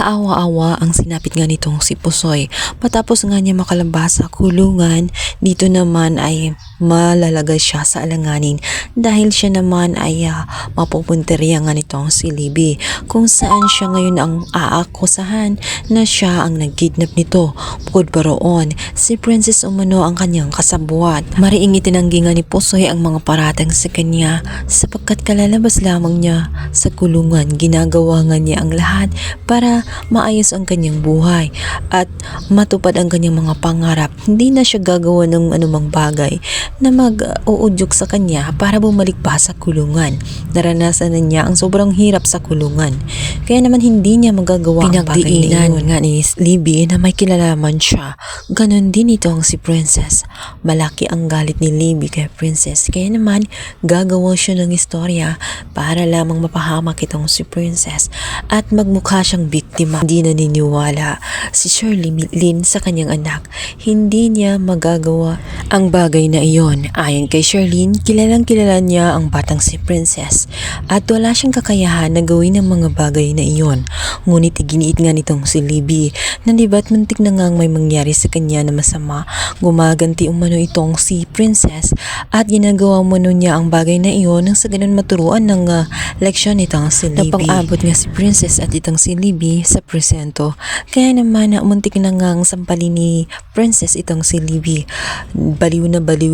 Kaawa-awa ang sinapit nga nitong si Pusoy. Matapos nga niya makalabas sa kulungan, dito naman ay malalagay siya sa alanganin dahil siya naman ay mapupunteriya nga nitong si Libby, kung saan siya ngayon ang aakusahan na siya ang nagkidnap nito. Bukod pa roon, si Princess umano ang kanyang kasabuat. Mariing itinanggi nga ni Pusoy ang mga paratang sa kanya sapagkat kalalabas lamang niya sa kulungan, ginagawa nga niya ang lahat para maayos ang kanyang buhay at matupad ang kanyang mga pangarap. Hindi na siya gagawa ng anumang bagay na mag-uudyok sa kanya para bumalik pa sa kulungan. Naranasan na niya ang sobrang hirap sa kulungan, kaya naman hindi niya magagawa ang bagay na iyon. Nga ni Libby na may kilalaman siya, ganon din itong si Princess. Malaki ang galit ni Libby kay Princess, kaya naman gagawa siya ng istorya para lamang mapahamak itong si Princess at magmukha siyang biktima. Hindi naniniwala si Shirley Lynn sa kanyang anak. Hindi niya magagawa ang bagay na iyon. Ayon kay Shirley, kilalang kilala niya ang batang si Princess at wala siyang kakayahan na gawin ang mga bagay na iyon. Ngunit iginiit nga nitong si Libby na diba't muntik na ngang may mangyari sa kanya na masama, gumaganti umano itong si Princess at ginagawa umano niya ang bagay na iyon nang sa ganun maturuan ng leksyon itong si Libby. Napang-abot nga si Princess at itong si Libby sa presento, kaya naman muntik na ngang sampalin ni Princess itong si Libby. Baliw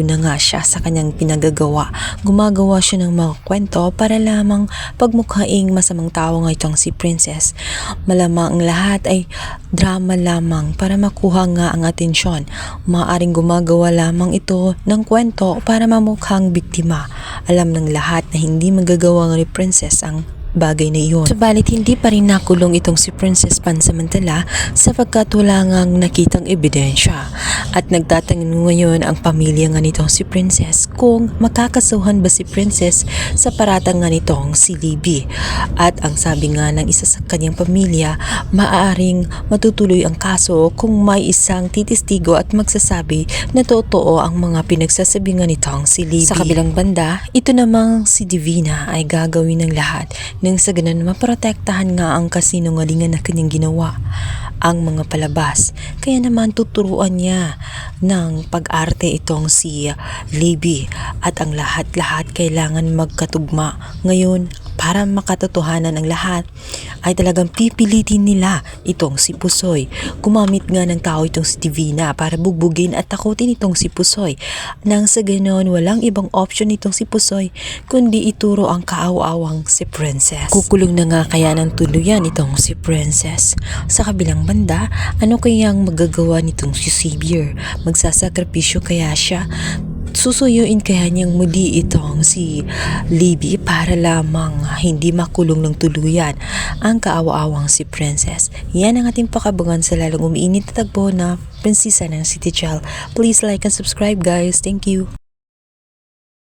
na nga siya sa kanyang pinagagawa. Gumagawa siya ng mga kwento para lamang pagmukhaing masamang tao nga itong si Princess. Malamang ang lahat ay drama lamang para makuha nga ang atensyon. Maaaring gumagawa lamang ito ng kwento para mamukhang biktima. Alam ng lahat na hindi magagawa nga ni Princess ang bagay na iyon. Subalit hindi pa rin nakulong itong si Princess pansamantala sapagkat wala ngang nakitang ebidensya. At nagtatanong ngayon ang pamilya nga nitong si Princess kung makakasuhan ba si Princess sa paratang nga nitong si Libby. At ang sabi nga ng isa sa kanyang pamilya, maaaring matutuloy ang kaso kung may isang titistigo at magsasabi na totoo ang mga pinagsasabi nga nitong si Libby. Sa kabilang banda, ito namang si Divina ay gagawin ng lahat nang sa ganun maprotektahan nga ang kasinungalingan na kanyang ginawa, ang mga palabas. Kaya naman tuturuan niya ng pag-arte itong si Libby at ang lahat-lahat kailangan magkatugma. Ngayon, para makatotohanan ang lahat, ay talagang pipilitin nila itong si Pusoy. Gumamit nga ng tao itong si Divina para bugbugin at takutin itong si Pusoy. Nang sa ganon, walang ibang option itong si Pusoy kundi ituro ang kaawa-awang si Princess. Kukulong na nga kaya ng tuluyan itong si Princess. Sa kabilang banda, ano kayang magagawa nitong si Xavier? Magsasakripisyo kaya siya? Susuyuin kaya niyang muli itong si Libby para lamang hindi makulong ng tuluyan ang kaawa-awang si Princess? Yan ang ating pakabangan sa lalong umiinit na tagpo na prinsesa ng City Child. Please like and subscribe guys. Thank you.